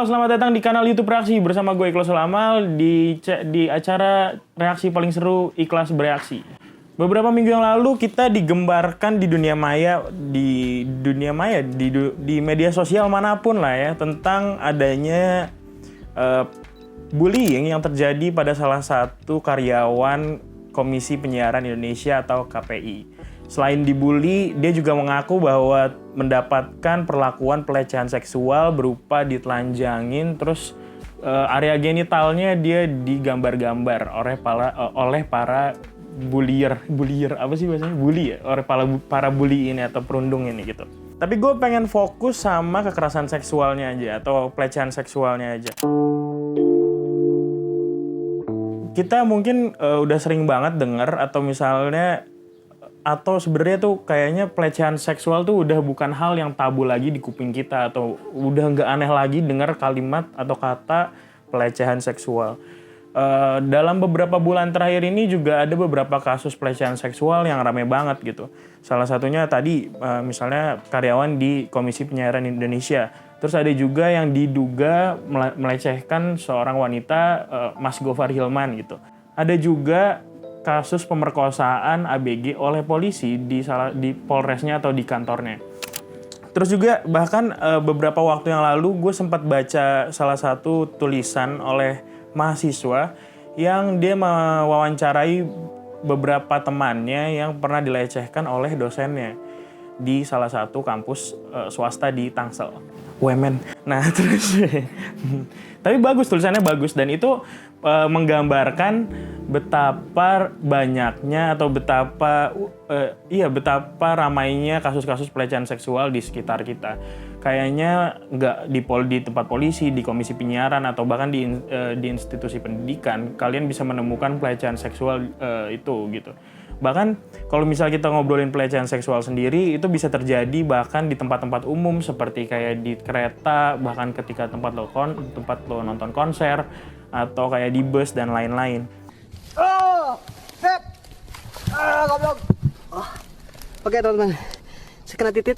selamat datang di kanal YouTube Reaksi bersama gue Ikhlas Amal di acara reaksi paling seru Ikhlas Bereaksi. Beberapa minggu yang lalu kita digembarkan di media sosial manapun lah ya tentang adanya bullying yang terjadi pada salah satu karyawan Komisi Penyiaran Indonesia atau KPI. Selain dibully, dia juga mengaku bahwa mendapatkan perlakuan pelecehan seksual berupa ditelanjangin, terus area genitalnya dia digambar-gambar oleh para bullier apa sih bahasanya? Bully ya? Oleh para bully ini atau perundung ini gitu. Tapi gue pengen fokus sama kekerasan seksualnya aja atau pelecehan seksualnya aja. Kita mungkin udah sering banget denger atau sebenarnya tuh kayaknya pelecehan seksual tuh udah bukan hal yang tabu lagi di kuping kita atau udah nggak aneh lagi dengar kalimat atau kata pelecehan seksual. Dalam beberapa bulan terakhir ini juga ada beberapa kasus pelecehan seksual yang rame banget gitu. Salah satunya tadi misalnya karyawan di Komisi Penyiaran Indonesia. Terus ada juga yang diduga melecehkan seorang wanita, Mas Gofar Hilman gitu. Ada juga kasus pemerkosaan ABG oleh polisi di Polresnya atau di kantornya. Terus juga bahkan beberapa waktu yang lalu gue sempat baca salah satu tulisan oleh mahasiswa yang dia mewawancarai beberapa temannya yang pernah dilecehkan oleh dosennya di salah satu kampus swasta di Tangsel. Women. Nah terus tapi bagus, tulisannya bagus dan itu menggambarkan betapa banyaknya atau betapa ramainya kasus-kasus pelecehan seksual di sekitar kita. Kayaknya nggak di tempat polisi, di komisi penyiaran atau bahkan di institusi pendidikan kalian bisa menemukan pelecehan seksual itu gitu. Bahkan kalau misal kita ngobrolin pelecehan seksual sendiri itu bisa terjadi bahkan di tempat-tempat umum seperti kayak di kereta, bahkan ketika tempat lo nonton konser atau kayak di bus dan lain-lain. Goblok. Oke teman-teman, saya kena titit.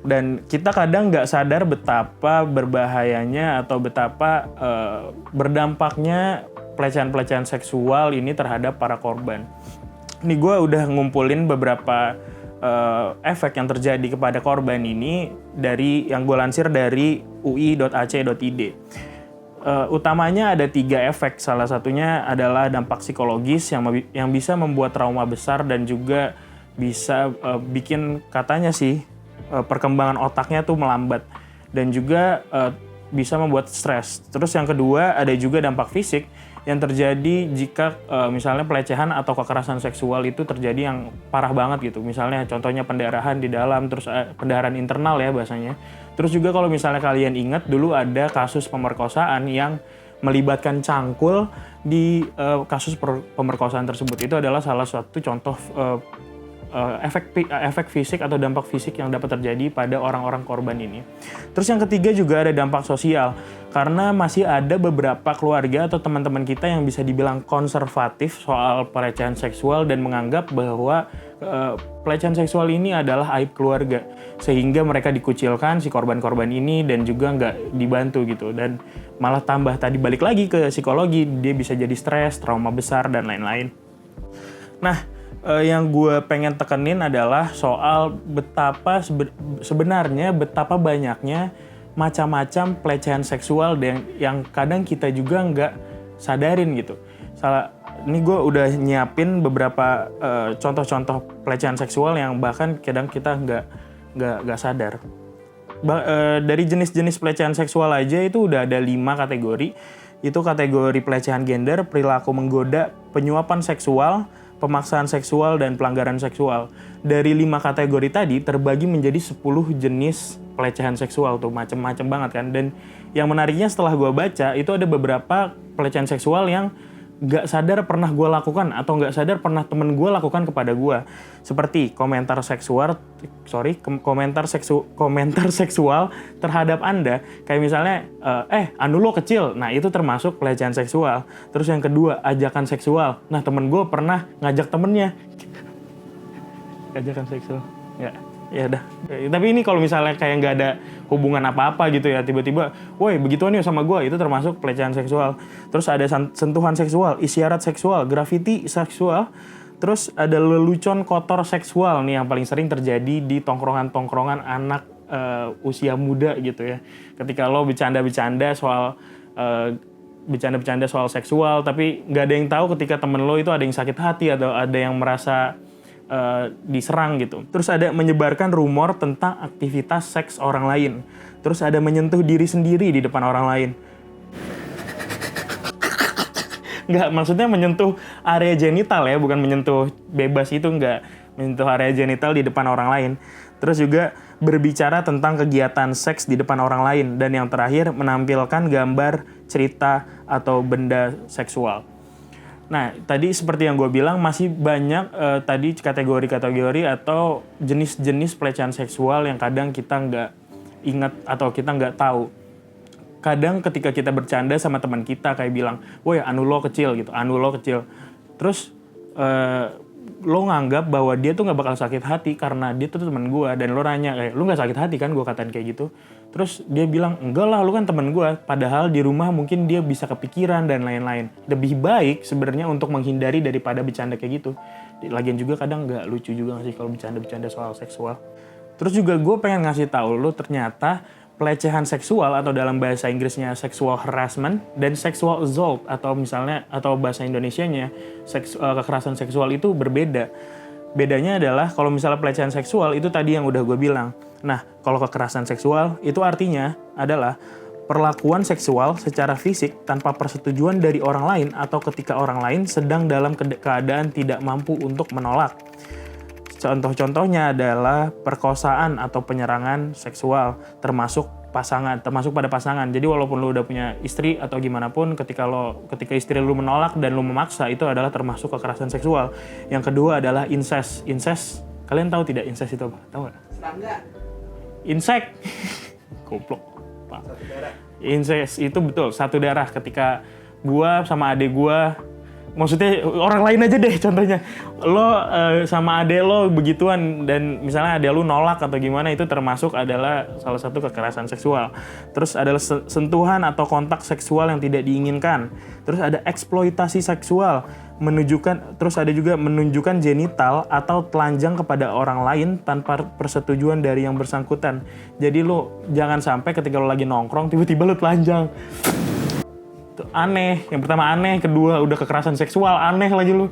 Dan kita kadang nggak sadar betapa berbahayanya atau betapa berdampaknya pelecehan-pelecehan seksual ini terhadap para korban. Ini gue udah ngumpulin beberapa efek yang terjadi kepada korban ini dari yang gue lansir dari ui.ac.id. Utamanya ada 3 efek. Salah satunya adalah dampak psikologis yang bisa membuat trauma besar dan juga bisa bikin katanya sih perkembangan otaknya tuh melambat dan juga bisa membuat stres. Terus yang kedua ada juga dampak fisik yang terjadi jika misalnya pelecehan atau kekerasan seksual itu terjadi yang parah banget gitu. Misalnya contohnya pendarahan di dalam, terus pendarahan internal ya bahasanya. Terus juga kalau misalnya kalian ingat dulu ada kasus pemerkosaan yang melibatkan cangkul di kasus pemerkosaan tersebut. Itu adalah salah satu contoh efek fisik atau dampak fisik yang dapat terjadi pada orang-orang korban ini. Terus yang ketiga juga ada dampak sosial, karena masih ada beberapa keluarga atau teman-teman kita yang bisa dibilang konservatif soal pelecehan seksual dan menganggap bahwa pelecehan seksual ini adalah aib keluarga, sehingga mereka dikucilkan si korban-korban ini dan juga nggak dibantu gitu, dan malah tambah tadi balik lagi ke psikologi, dia bisa jadi stres, trauma besar dan lain-lain. Nah, yang gue pengen tekenin adalah soal betapa betapa banyaknya macam-macam pelecehan seksual yang kadang kita juga nggak sadarin gitu. Ini gue udah nyiapin beberapa contoh-contoh pelecehan seksual yang bahkan kadang kita nggak sadar. Dari jenis-jenis pelecehan seksual aja itu udah ada 5 kategori. Itu kategori pelecehan gender, perilaku menggoda, penyuapan seksual, pemaksaan seksual, dan pelanggaran seksual. Dari 5 kategori tadi terbagi menjadi 10 jenis pelecehan seksual tuh, macem-macem banget kan. Dan yang menariknya setelah gue baca itu ada beberapa pelecehan seksual yang gak sadar pernah gue lakukan atau gak sadar pernah temen gue lakukan kepada gue. Seperti komentar seksual terhadap Anda. Kayak misalnya, anu lo kecil. Nah itu termasuk pelecehan seksual. Terus yang kedua, ajakan seksual. Nah temen gue pernah ngajak temennya. Ajakan seksual. Ya. Ya udah. Tapi ini kalau misalnya kayak nggak ada hubungan apa-apa gitu ya, tiba-tiba, woi begituan yuk sama gue, itu termasuk pelecehan seksual. Terus ada sentuhan seksual, isyarat seksual, grafiti seksual, terus ada lelucon kotor seksual nih yang paling sering terjadi di tongkrongan-tongkrongan anak usia muda gitu ya. Ketika lo bercanda-bercanda soal seksual, tapi nggak ada yang tahu ketika temen lo itu ada yang sakit hati atau ada yang merasa diserang gitu. Terus ada menyebarkan rumor tentang aktivitas seks orang lain. Terus ada menyentuh diri sendiri di depan orang lain. Nggak, maksudnya menyentuh area genital ya, bukan menyentuh bebas itu, nggak. Menyentuh area genital di depan orang lain. Terus juga berbicara tentang kegiatan seks di depan orang lain. Dan yang terakhir, menampilkan gambar, cerita, atau benda seksual. Nah, tadi seperti yang gue bilang, masih banyak tadi kategori-kategori atau jenis-jenis pelecehan seksual yang kadang kita nggak ingat atau kita nggak tahu. Kadang ketika kita bercanda sama teman kita kayak bilang, woi anu lo kecil gitu, anu lo kecil. Terus lo nganggap bahwa dia tuh nggak bakal sakit hati karena dia tuh teman gue. Dan lo nanya kayak, lo nggak sakit hati kan gue katain kayak gitu. Terus dia bilang, enggak lah, lu kan temen gue. Padahal di rumah mungkin dia bisa kepikiran dan lain-lain. Lebih baik sebenarnya untuk menghindari daripada bercanda kayak gitu. Lagian juga kadang nggak lucu juga sih kalau bercanda-bercanda soal seksual. Terus juga gue pengen ngasih tahu lu ternyata pelecehan seksual atau dalam bahasa Inggrisnya sexual harassment dan sexual assault atau misalnya atau bahasa Indonesianya kekerasan seksual itu berbeda. Bedanya adalah kalau misalnya pelecehan seksual itu tadi yang udah gue bilang. Nah, kalau kekerasan seksual itu artinya adalah perlakuan seksual secara fisik tanpa persetujuan dari orang lain atau ketika orang lain sedang dalam keadaan tidak mampu untuk menolak. Contoh-contohnya adalah perkosaan atau penyerangan seksual termasuk pada pasangan. Jadi walaupun lu udah punya istri atau gimana pun ketika istri lu menolak dan lu memaksa itu adalah termasuk kekerasan seksual. Yang kedua adalah incest. Incest, kalian tahu tidak incest itu apa? Tahu nggak? Serangga. Insek. Goblok. Pak. Incest itu betul satu darah ketika gua sama adek gua, maksudnya orang lain aja deh contohnya. Lo sama adek lo begituan dan misalnya adek lo nolak atau gimana, itu termasuk adalah salah satu kekerasan seksual. Terus adalah sentuhan atau kontak seksual yang tidak diinginkan. Terus ada eksploitasi seksual, terus ada juga menunjukkan genital atau telanjang kepada orang lain tanpa persetujuan dari yang bersangkutan. Jadi lo jangan sampai ketika lo lagi nongkrong tiba-tiba lo telanjang. Aneh, yang pertama aneh, kedua udah kekerasan seksual, aneh lagi lu.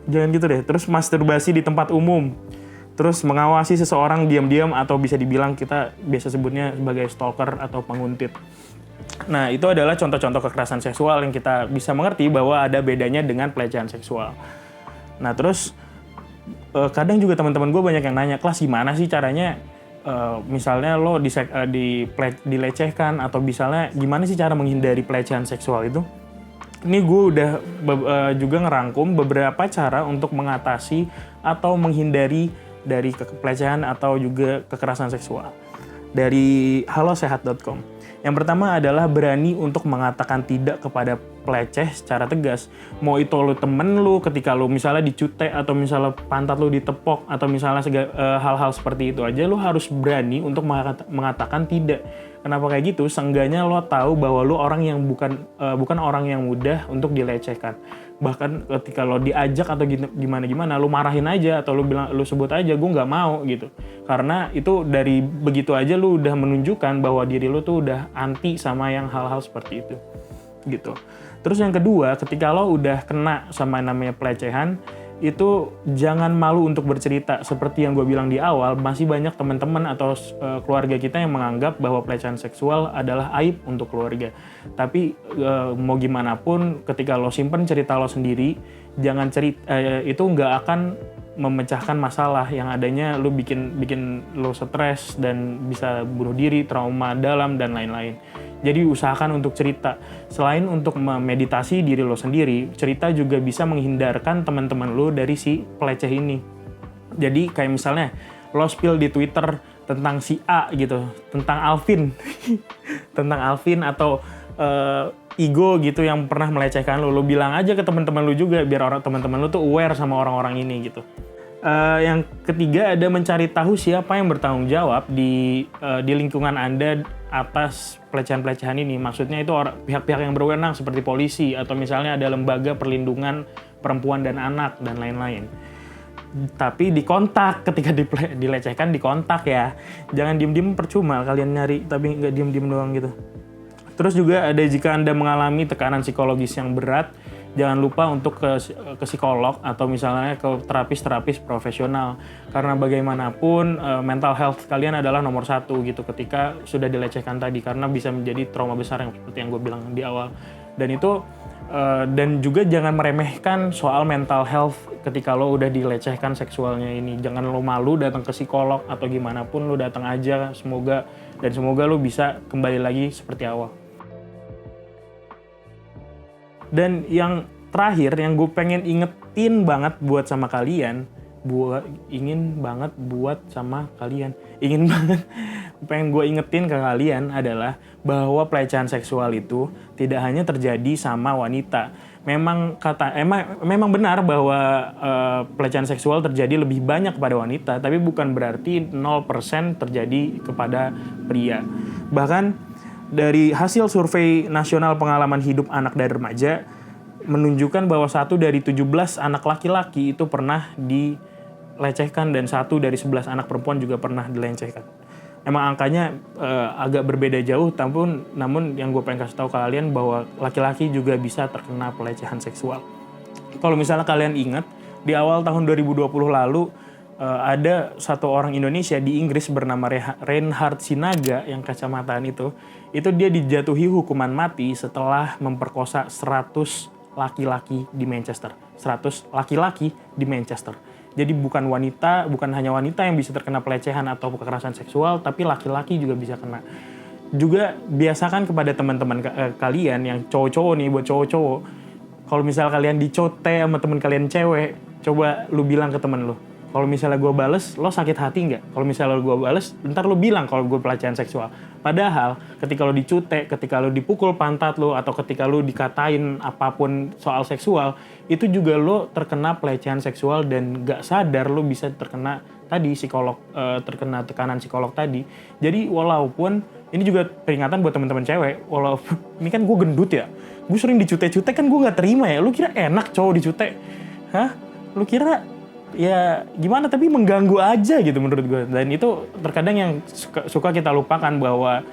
Jangan gitu deh. Terus masturbasi di tempat umum. Terus mengawasi seseorang diam-diam atau bisa dibilang kita biasa sebutnya sebagai stalker atau penguntit. Nah, itu adalah contoh-contoh kekerasan seksual yang kita bisa mengerti bahwa ada bedanya dengan pelecehan seksual. Nah, terus kadang juga teman-teman gue banyak yang nanya, kelas gimana sih caranya misalnya lo dilecehkan atau misalnya gimana sih cara menghindari pelecehan seksual itu? Ini gue udah juga ngerangkum beberapa cara untuk mengatasi atau menghindari dari pelecehan atau juga kekerasan seksual dari halosehat.com. Yang pertama adalah berani untuk mengatakan tidak kepada peleceh secara tegas. Mau itu lo temen lo ketika lo misalnya dicutek atau misalnya pantat lo ditepok atau misalnya hal-hal seperti itu aja, lo harus berani untuk mengatakan tidak. Kenapa kayak gitu? Seenggaknya lo tahu bahwa lo orang yang bukan orang yang mudah untuk dilecehkan. Bahkan ketika lo diajak atau gimana-gimana, lo marahin aja atau lo sebut aja gue nggak mau gitu. Karena itu dari begitu aja lo udah menunjukkan bahwa diri lo tuh udah anti sama yang hal-hal seperti itu gitu. Terus yang kedua, ketika lo udah kena sama namanya pelecehan, itu jangan malu untuk bercerita. Seperti yang gue bilang di awal, masih banyak teman-teman atau keluarga kita yang menganggap bahwa pelecehan seksual adalah aib untuk keluarga. Tapi mau gimana pun, ketika lo simpen cerita lo sendiri, jangan itu nggak akan memecahkan masalah. Yang adanya lo bikin lo stres dan bisa bunuh diri, trauma dalam dan lain-lain. Jadi usahakan untuk cerita. Selain untuk memeditasi diri lo sendiri, cerita juga bisa menghindarkan teman-teman lo dari si peleceh ini. Jadi kayak misalnya lo spill di Twitter tentang si A gitu, tentang Alvin. Tentang Alvin atau Igo gitu yang pernah melecehkan lo. Lo bilang aja ke teman-teman lo juga biar teman-teman lo tuh aware sama orang-orang ini gitu. Yang ketiga ada mencari tahu siapa yang bertanggung jawab di lingkungan Anda atas pelecehan-pelecehan ini. Maksudnya itu pihak-pihak yang berwenang seperti polisi atau misalnya ada lembaga perlindungan perempuan dan anak dan lain-lain. Tapi dikontak ketika dilecehkan, dikontak ya. Jangan diem-diem, percuma kalian nyari tapi nggak diem-diem doang gitu. Terus juga ada jika Anda mengalami tekanan psikologis yang berat, jangan lupa untuk ke psikolog atau misalnya ke terapis profesional. Karena bagaimanapun mental health kalian adalah nomor satu gitu ketika sudah dilecehkan tadi. Karena bisa menjadi trauma besar yang seperti yang gue bilang di awal. Dan itu dan juga jangan meremehkan soal mental health ketika lo udah dilecehkan seksualnya ini. Jangan lo malu datang ke psikolog atau gimana pun, lo datang aja. Semoga lo bisa kembali lagi seperti awal. Dan yang terakhir yang gue pengen ingetin banget buat sama kalian, pengen gue ingetin ke kalian adalah bahwa pelecehan seksual itu tidak hanya terjadi sama wanita. Memang benar bahwa pelecehan seksual terjadi lebih banyak kepada wanita, tapi bukan berarti 0% terjadi kepada pria. Bahkan dari hasil survei nasional pengalaman hidup anak dan remaja menunjukkan bahwa 1 dari 17 anak laki-laki itu pernah dilecehkan dan 1 dari 11 anak perempuan juga pernah dilecehkan. Emang angkanya agak berbeda jauh, namun yang gue pengen kasih tahu ke kalian bahwa laki-laki juga bisa terkena pelecehan seksual. Kalau misalnya kalian ingat, di awal tahun 2020 lalu ada satu orang Indonesia di Inggris bernama Reinhard Sinaga yang kacamataan itu dia dijatuhi hukuman mati setelah memperkosa 100 laki-laki di Manchester. 100 laki-laki di Manchester. Jadi bukan hanya wanita yang bisa terkena pelecehan atau kekerasan seksual, tapi laki-laki juga bisa kena. Juga biasakan kepada teman-teman kalian yang cowok-cowok nih, buat cowok-cowok, kalau misal kalian dicote sama teman kalian cewek, coba lu bilang ke temen lu, kalau misalnya gue bales, lo sakit hati nggak? Kalau misalnya gue bales, ntar lo bilang kalau gue pelecehan seksual. Padahal ketika lo dicute, ketika lo dipukul pantat lo, atau ketika lo dikatain apapun soal seksual, itu juga lo terkena pelecehan seksual dan nggak sadar lo bisa terkena tadi terkena tekanan psikolog tadi. Jadi walaupun ini juga peringatan buat teman-teman cewek, walaupun ini kan gue gendut ya, gue sering dicute-cute kan gue nggak terima ya. Lo kira enak cowok dicute? Hah? Lo kira ya gimana, tapi mengganggu aja gitu menurut gue. Dan itu terkadang yang suka kita lupakan bahwa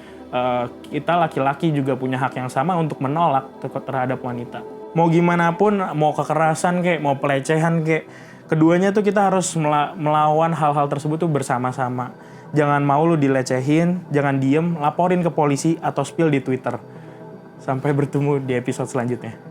kita laki-laki juga punya hak yang sama untuk menolak terhadap wanita. Mau gimana pun, mau kekerasan kayak, mau pelecehan kayak, keduanya tuh kita harus melawan hal-hal tersebut tuh bersama-sama. Jangan mau lu dilecehin, jangan diem, laporin ke polisi atau spill di Twitter. Sampai bertemu di episode selanjutnya.